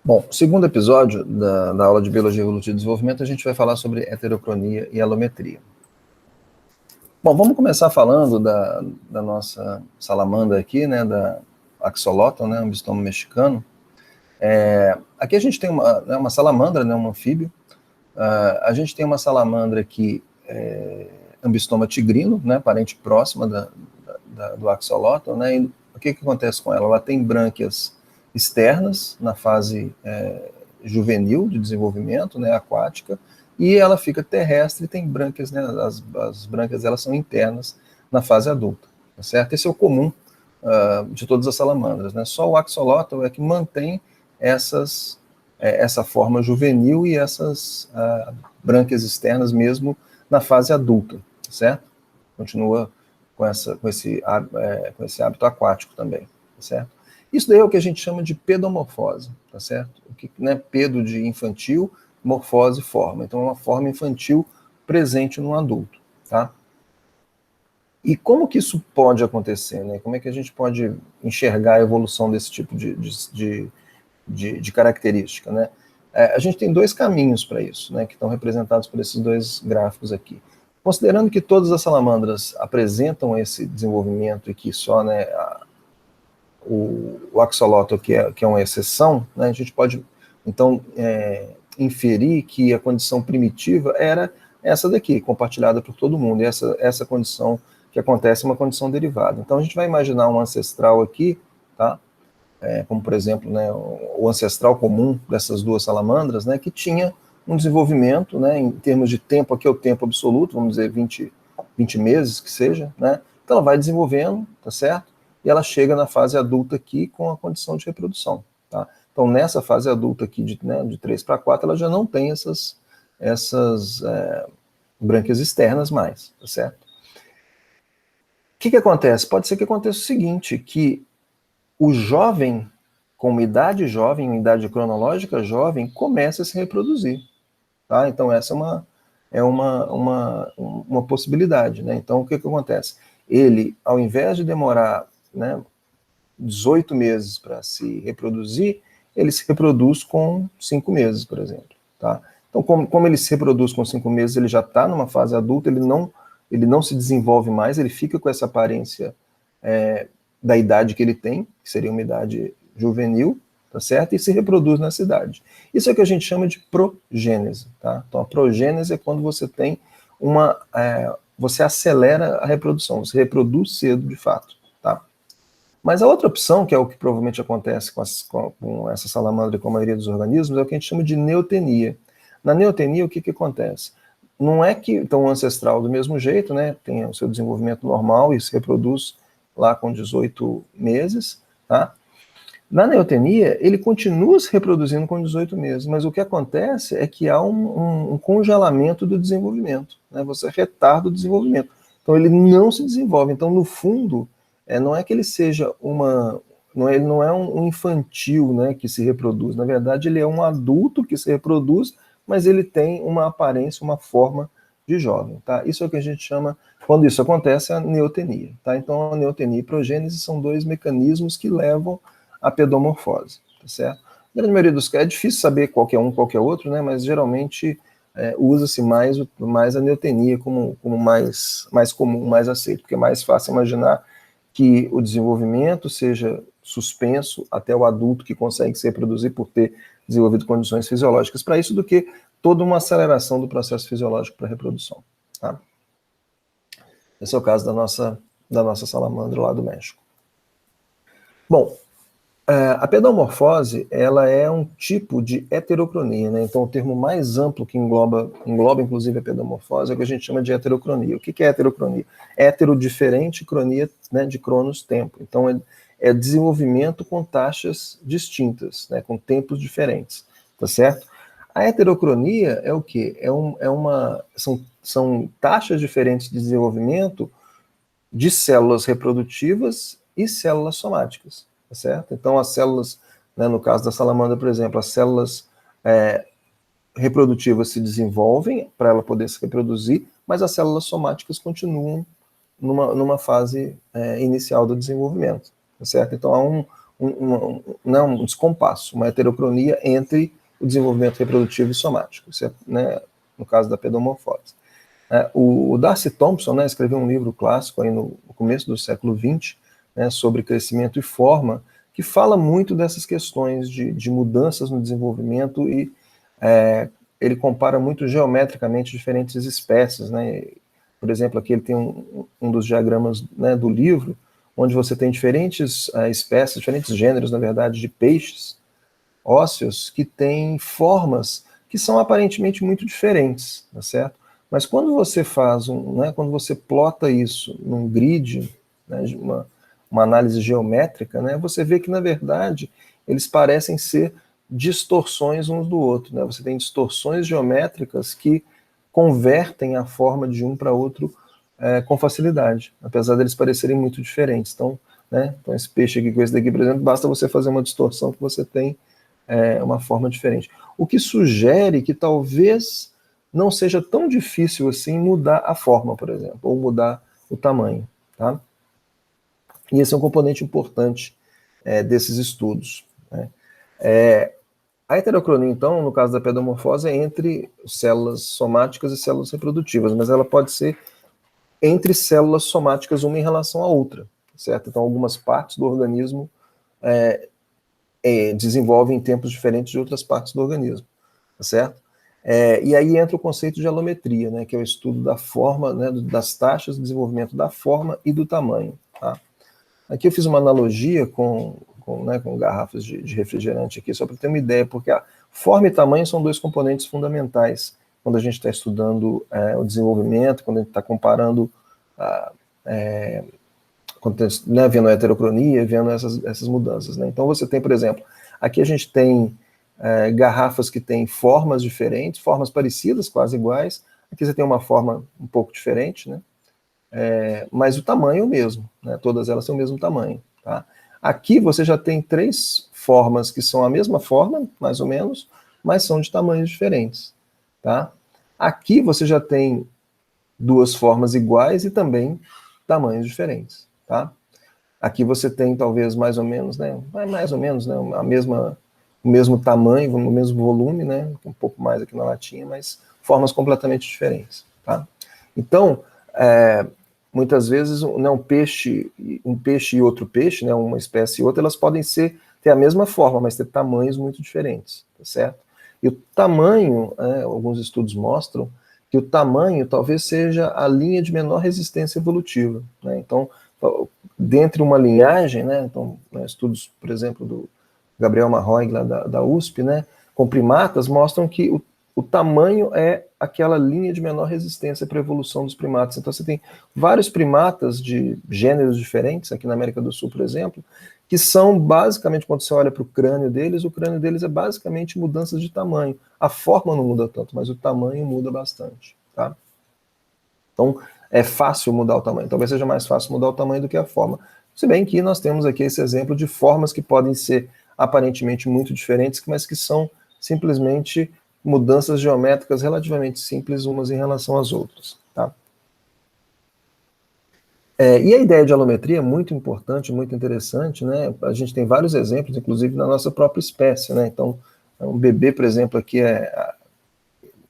Bom, no segundo episódio da aula de Biologia Evolutiva e Desenvolvimento, a gente vai falar sobre heterocronia e alometria. Bom, vamos começar falando da nossa salamandra aqui, né, da Axolotl, né, ambistoma mexicano. Aqui a gente tem uma salamandra, né, um anfíbio. A gente tem uma salamandra aqui, ambistoma tigrino, né, parente próxima do Axolotl, né, e o que acontece com ela? Ela tem brânquias externas na fase juvenil de desenvolvimento, né, aquática, e ela fica terrestre e tem brânquias, né, as brânquias elas são internas na fase adulta, tá certo? Esse é o comum de todas as salamandras, né? Só o Axolotl é que mantém essa forma juvenil e essas brânquias externas mesmo na fase adulta, tá certo? Continua com esse hábito aquático também, tá certo? Isso daí é o que a gente chama de pedomorfose, tá certo? O que, né, pedo de infantil, morfose, forma. Então é uma forma infantil presente no adulto, tá? E como que isso pode acontecer, né? Como é que a gente pode enxergar a evolução desse tipo de característica, né? A gente tem dois caminhos para isso, né, que estão representados por esses dois gráficos aqui. Considerando que todas as salamandras apresentam esse desenvolvimento e que só, né, o axolotl, que é uma exceção, né, a gente pode, então, inferir que a condição primitiva era essa daqui, compartilhada por todo mundo, e essa condição que acontece é uma condição derivada. Então, a gente vai imaginar um ancestral aqui, tá? Como, por exemplo, né, o ancestral comum dessas duas salamandras, né, que tinha um desenvolvimento, né, em termos de tempo, aqui é o tempo absoluto, vamos dizer 20 meses que seja, né, então ela vai desenvolvendo, tá certo? E ela chega na fase adulta aqui com a condição de reprodução, tá? Então, nessa fase adulta aqui, de 3 para 4, ela já não tem essas brânquias externas mais, tá certo? O que acontece? Pode ser que aconteça o seguinte, que o jovem, com uma idade jovem, uma idade cronológica jovem, começa a se reproduzir, tá? Então essa é uma possibilidade, né? Então o que acontece? Ele, ao invés de demorar, né, 18 meses para se reproduzir, ele se reproduz com 5 meses, por exemplo, tá? Então como ele se reproduz com 5 meses, ele já está numa fase adulta, ele não se desenvolve mais, ele fica com essa aparência da idade que ele tem, que seria uma idade juvenil, tá certo? E se reproduz nessa idade. Isso é o que a gente chama de progênese, tá? Então a progênese é quando você tem você acelera a reprodução, você reproduz cedo de fato, tá? Mas a outra opção, que é o que provavelmente acontece com essa salamandra e com a maioria dos organismos, é o que a gente chama de neotenia. Na neotenia, o que acontece? Não é que então, o ancestral do mesmo jeito, né, tem o seu desenvolvimento normal e se reproduz lá com 18 meses, tá? Na neotenia, ele continua se reproduzindo com 18 meses, mas o que acontece é que há um congelamento do desenvolvimento, né? Você retarda o desenvolvimento. Então ele não se desenvolve. Então, no fundo, não é que ele seja ele não é um infantil, né, que se reproduz. Na verdade, ele é um adulto que se reproduz, mas ele tem uma aparência, uma forma de jovem, tá? Isso é o que a gente chama, quando isso acontece, a neotenia, tá? Então, a neotenia e progênese são dois mecanismos que levam à pedomorfose, tá certo? Na grande maioria dos casos, é difícil saber qual é um, qual é outro, né? Mas geralmente usa-se mais a neotenia como mais comum, mais aceito, porque é mais fácil imaginar que o desenvolvimento seja suspenso até o adulto que consegue se reproduzir por ter desenvolvido condições fisiológicas para isso, do que toda uma aceleração do processo fisiológico para a reprodução, tá? Esse é o caso da nossa salamandra lá do México. Bom, a pedomorfose, ela é um tipo de heterocronia, né? Então o termo mais amplo que engloba inclusive a pedomorfose é o que a gente chama de heterocronia. O que é heterocronia? Hétero diferente, cronia, né, de cronos, tempo. Então é desenvolvimento com taxas distintas, né, com tempos diferentes, tá certo? A heterocronia é o quê? São taxas diferentes de desenvolvimento de células reprodutivas e células somáticas, tá certo? Então as células, né, no caso da salamandra, por exemplo, as células reprodutivas se desenvolvem para ela poder se reproduzir, mas as células somáticas continuam numa fase inicial do desenvolvimento, tá certo? Então há um descompasso, uma heterocronia entre o desenvolvimento reprodutivo e somático, isso é, né, no caso da pedomorfose. O Darcy Thompson, né, escreveu um livro clássico aí no começo do século XX, né, sobre crescimento e forma, que fala muito dessas questões de mudanças no desenvolvimento e ele compara muito geometricamente diferentes espécies, né? Por exemplo, aqui ele tem um dos diagramas, né, do livro, onde você tem diferentes espécies, diferentes gêneros, na verdade, de peixes ósseos que têm formas que são aparentemente muito diferentes, tá certo? Mas quando você faz quando você plota isso num grid, né, de uma análise geométrica, né, você vê que, na verdade, eles parecem ser distorções uns do outro, né? Você tem distorções geométricas que convertem a forma de um para outro com facilidade, apesar deles parecerem muito diferentes. Então, né, então, esse peixe aqui com esse daqui, por exemplo, basta você fazer uma distorção que você tem uma forma diferente. O que sugere que talvez não seja tão difícil assim mudar a forma, por exemplo, ou mudar o tamanho, tá? E esse é um componente importante desses estudos, né? A heterocronia, então, no caso da pedomorfose, é entre células somáticas e células reprodutivas, mas ela pode ser entre células somáticas uma em relação à outra, certo? Então, algumas partes do organismo desenvolvem em tempos diferentes de outras partes do organismo, tá certo? E aí entra o conceito de alometria, né, que é o estudo da forma, né, das taxas de desenvolvimento da forma e do tamanho, tá? Aqui eu fiz uma analogia com garrafas de refrigerante aqui, só para ter uma ideia, porque a forma e tamanho são dois componentes fundamentais quando a gente está estudando o desenvolvimento, quando a gente está comparando, vendo a heterocronia, vendo essas mudanças, né? Então você tem, por exemplo, aqui a gente tem garrafas que têm formas diferentes, formas parecidas, quase iguais. Aqui você tem uma forma um pouco diferente, né? Mas o tamanho é o mesmo, né? Todas elas têm o mesmo tamanho, tá? Aqui você já tem 3 formas que são a mesma forma, mais ou menos, mas são de tamanhos diferentes, tá? Aqui você já tem 2 formas iguais e também tamanhos diferentes, tá? Aqui você tem talvez mais ou menos, né? O mesmo tamanho, o mesmo volume, né? Um pouco mais aqui na latinha, mas formas completamente diferentes, tá? Então, muitas vezes, né, um peixe e outro peixe, né, uma espécie e outra, elas podem ter a mesma forma, mas ter tamanhos muito diferentes, tá certo? E o tamanho, alguns estudos mostram que o tamanho talvez seja a linha de menor resistência evolutiva, né? Então, dentre uma linhagem, né, então, estudos, por exemplo, do Gabriel Marroig, lá da USP, né, com primatas, mostram que o tamanho é aquela linha de menor resistência para a evolução dos primatas. Então você tem vários primatas de gêneros diferentes, aqui na América do Sul, por exemplo, que são basicamente, quando você olha para o crânio deles é basicamente mudanças de tamanho. A forma não muda tanto, mas o tamanho muda bastante, tá? Então é fácil mudar o tamanho. Talvez seja mais fácil mudar o tamanho do que a forma. Se bem que nós temos aqui esse exemplo de formas que podem ser aparentemente muito diferentes, mas que são simplesmente mudanças geométricas relativamente simples umas em relação às outras, tá? E a ideia de alometria é muito importante, muito interessante, né? A gente tem vários exemplos, inclusive na nossa própria espécie, né? Então, um bebê, por exemplo, aqui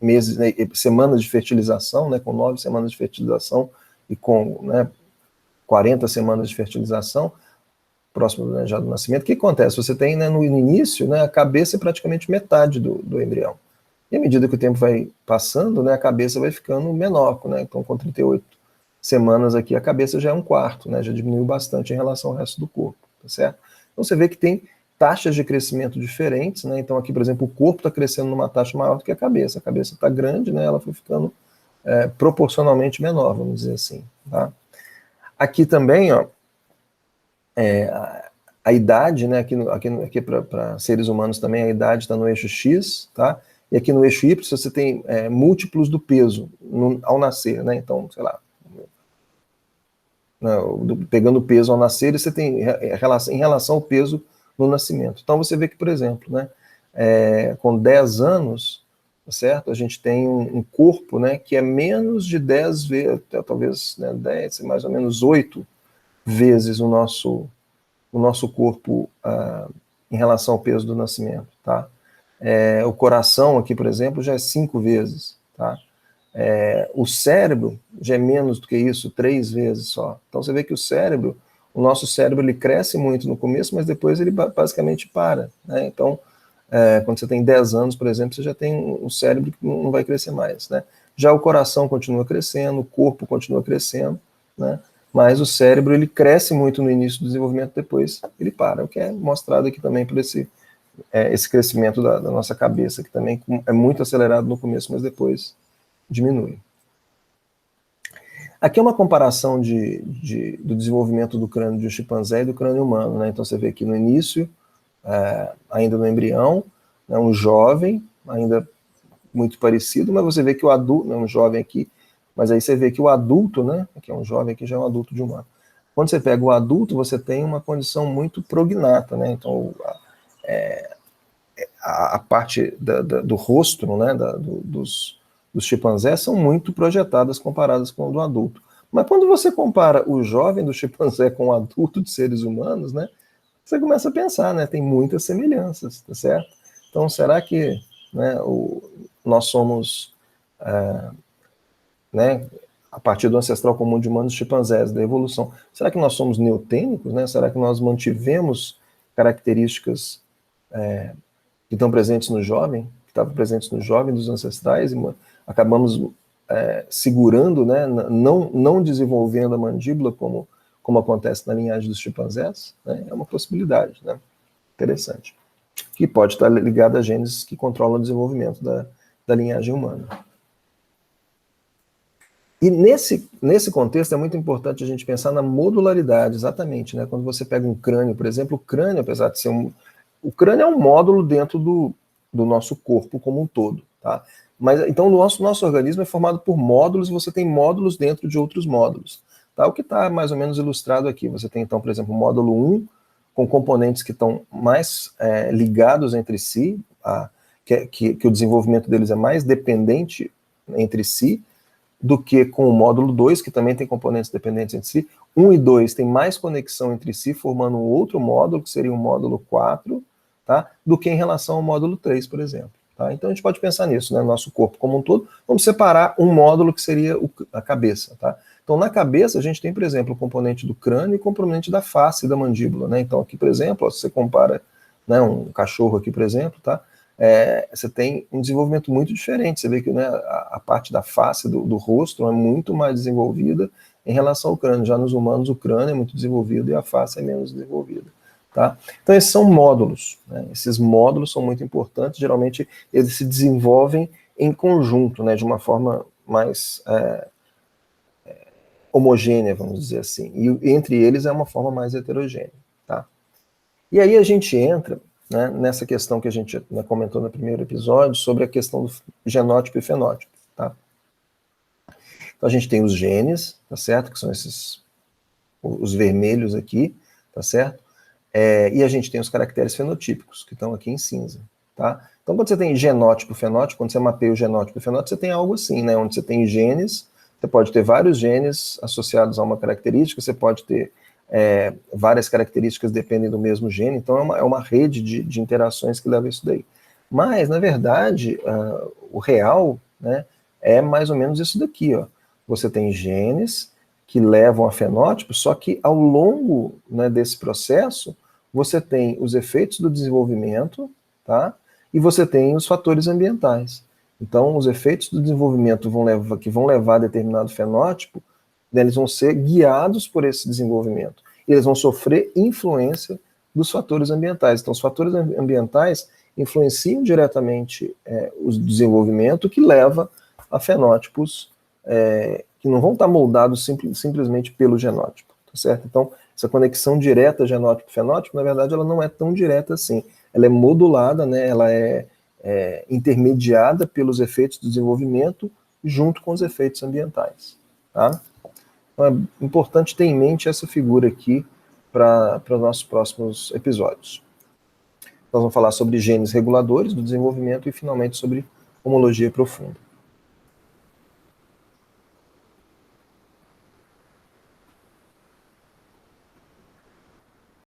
meses, né, semanas de fertilização, né? Com 9 semanas de fertilização e com, né, 40 semanas de fertilização, próximo, né, já do nascimento. O que acontece? Você tem, né, no início, né, a cabeça é praticamente metade do embrião. E à medida que o tempo vai passando, né, a cabeça vai ficando menor, né? Então, com 38 semanas aqui, a cabeça já é um quarto, né? Já diminuiu bastante em relação ao resto do corpo, tá certo? Então, você vê que tem taxas de crescimento diferentes, né? Então, aqui, por exemplo, o corpo está crescendo numa taxa maior do que a cabeça. A cabeça está grande, né? Ela foi ficando proporcionalmente menor, vamos dizer assim, tá? Aqui também, ó, a idade, né? Aqui para seres humanos também, a idade está no eixo X, tá? E aqui no eixo Y você tem múltiplos do peso ao nascer, né? Então, sei lá, pegando o peso ao nascer, você tem em relação ao peso no nascimento. Então você vê que, por exemplo, né, com 10 anos, certo? A gente tem um corpo, né, que é menos de 10 vezes, talvez, né, 10, mais ou menos 8 vezes o nosso o nosso corpo em relação ao peso do nascimento, tá? O coração aqui, por exemplo, já é 5 vezes, tá? O cérebro já é menos do que isso, 3 vezes só. Então você vê que o nosso cérebro, ele cresce muito no começo, mas depois ele basicamente para, né? Então, quando você tem 10 anos, por exemplo, você já tem um cérebro que não vai crescer mais, né? Já o coração continua crescendo, o corpo continua crescendo, né? Mas o cérebro, ele cresce muito no início do desenvolvimento, depois ele para, o que é mostrado aqui também por esse crescimento da nossa cabeça, que também é muito acelerado no começo, mas depois diminui. Aqui é uma comparação do desenvolvimento do crânio de um chimpanzé e do crânio humano, né? Então você vê aqui no início, ainda no embrião, né, um jovem, ainda muito parecido, mas você vê que o adulto, não é um jovem aqui, mas aí você vê que o adulto, né, aqui é um jovem, aqui já é um adulto de 1 ano. Quando você pega o adulto, você tem uma condição muito prognata, né? Então a parte do rosto, né, dos chimpanzés são muito projetadas comparadas com o do adulto. Mas quando você compara o jovem do chimpanzé com o adulto de seres humanos, né, você começa a pensar, né, tem muitas semelhanças, tá certo? Então, será que, né, nós somos, né, a partir do ancestral comum de humanos e chimpanzés, da evolução, será que nós somos neotênicos, né? Será que nós mantivemos características que estão presentes no jovem, que estavam presentes no jovem dos ancestrais, e acabamos segurando, né, não desenvolvendo a mandíbula como acontece na linhagem dos chimpanzés? Né? É uma possibilidade, né? Interessante. Que pode estar ligada a genes que controlam o desenvolvimento da linhagem humana. E nesse contexto é muito importante a gente pensar na modularidade, exatamente, né? Quando você pega um crânio, por exemplo, o crânio, apesar de ser o crânio é um módulo dentro do nosso corpo como um todo, tá? Mas então o nosso organismo é formado por módulos e você tem módulos dentro de outros módulos, tá? O que está mais ou menos ilustrado aqui. Você tem então, por exemplo, o módulo 1 com componentes que estão mais ligados entre si, que o desenvolvimento deles é mais dependente entre si, do que com o módulo 2, que também tem componentes dependentes entre si. 1 e 2 tem mais conexão entre si, formando um outro módulo, que seria o módulo 4, tá? Do que em relação ao módulo 3, por exemplo. Tá? Então a gente pode pensar nisso, né? Nosso corpo como um todo. Vamos separar um módulo que seria a cabeça. Tá? Então na cabeça a gente tem, por exemplo, o componente do crânio e o componente da face da mandíbula. Né? Então aqui, por exemplo, se você compara, né, um cachorro aqui, por exemplo, tá? Você tem um desenvolvimento muito diferente. Você vê que, né, a parte da face do rosto é muito mais desenvolvida em relação ao crânio. Já nos humanos o crânio é muito desenvolvido e a face é menos desenvolvida. Tá? Então esses são módulos, né? Esses módulos são muito importantes. Geralmente eles se desenvolvem em conjunto, né, de uma forma mais homogênea, vamos dizer assim. E entre eles é uma forma mais heterogênea. Tá? E aí a gente entra, né, nessa questão que a gente, né, comentou no primeiro episódio, sobre a questão do genótipo e fenótipo. Tá? Então a gente tem os genes, tá certo? Que são os vermelhos aqui, tá certo? E a gente tem os caracteres fenotípicos, que estão aqui em cinza. Tá? Então quando você tem genótipo e fenótipo, quando você mapeia o genótipo e fenótipo, você tem algo assim, né, onde você tem genes, você pode ter vários genes associados a uma característica, você pode ter várias características dependem do mesmo gene, então é uma rede de interações que leva a isso daí. Mas, na verdade, o real, né, é mais ou menos isso daqui. Ó. Você tem genes que levam a fenótipos, só que ao longo, né, desse processo, você tem os efeitos do desenvolvimento, tá? E você tem os fatores ambientais. Então, os efeitos do desenvolvimento que vão levar a determinado fenótipo, eles vão ser guiados por esse desenvolvimento. E eles vão sofrer influência dos fatores ambientais. Então, os fatores ambientais influenciam diretamente o desenvolvimento, que leva a fenótipos que não vão estar moldados simplesmente pelo genótipo. Tá certo? Então, essa conexão direta genótipo-fenótipo, na verdade, ela não é tão direta assim. Ela é modulada, né? Ela é intermediada pelos efeitos do desenvolvimento junto com os efeitos ambientais. Tá? Então é importante ter em mente essa figura aqui para os nossos próximos episódios. Nós vamos falar sobre genes reguladores do desenvolvimento e, finalmente, sobre homologia profunda.